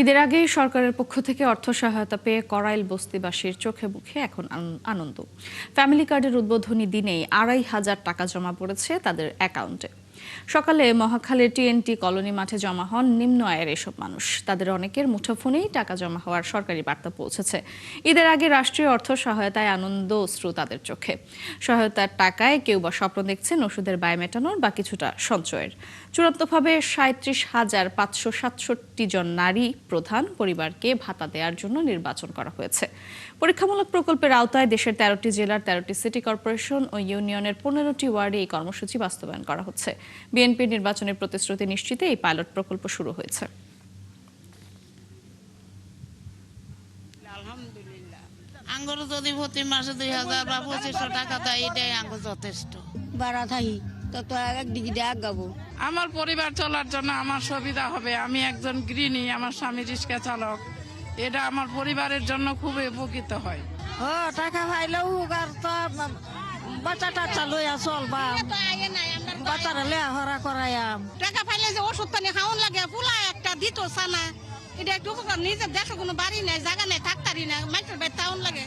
ঈদের আগেই সরকারের পক্ষ থেকে অর্থ সহায়তা পেয়ে করাইল বস্তিবাসীর চোখে মুখে এখন আনন্দ। ফ্যামিলি কার্ডের উদ্বোধনী দিনেই ২৫০০ টাকা জমা পড়েছে তাদের অ্যাকাউন্টে। সকালে মহাখালীর টিএনটি কলোনি মাঠে জমা হন নিম্ন আয়ের এসব মানুষ। তাদের অনেকের মুঠোফোনেই টাকা জমা হওয়ার সরকারি বার্তা পৌঁছেছে। ঈদের আগে রাষ্ট্রীয় অর্থ সহায়তায় আনন্দ অশ্রু তাদের চোখে। সহায়তার টাকায় কেউ বা স্বপ্ন দেখছেন ওষুধের ব্যয় মেটানোর বা কিছুটা সঞ্চয়ের। চূড়ান্তভাবে ৩৭,৫৬৭ জন নারী প্রধান পরিবারকে ভাতা দেওয়ার জন্য নির্বাচন করা হয়েছে। পরীক্ষামূলক প্রকল্পের আওতায় দেশের ১৩টি জেলার ১৩টি সিটি কর্পোরেশন ও ইউনিয়নের ১৫টি ওয়ার্ডে এই কর্মসূচি বাস্তবায়ন করা হচ্ছে। বিএনপির নির্বাচনের প্রতিশ্রুতি নিশ্চিতে এই পাইলট প্রকল্প শুরু হয়েছে। আলহামদুলিল্লাহ, আঙ্গুর যদি প্রতি মাসে ২০০০ বা ২৫০০ টাকা দেয়, এটাই আঙ্গুর যথেষ্ট। বাড়া থাকি তত একদিকে দিয়ে আগাবো। আমার পরিবার চলার জন্য আমার সুবিধা হবে। আমি একজন গৃহিণী, আমার স্বামী রিক্সা চালক। এটা আমার পরিবারের জন্য খুবই উপকৃত হয়। ও টাকা পাইলেও আর তো বাচ্চা টাচ্চা লইয়া চলবা, বাচ্চারা লেখাপড়া করাইয়াম। টাকা পাইলে যে ওষুধ পানি খাওয়ান লাগে, পোলা একটা দিত সানা, এটা একটু উপকার। নিজের দেশে কোনো বাড়ি নাই, জায়গা নাই, থাকতারি না, মাইকের বাড়ি টাউন লাগে।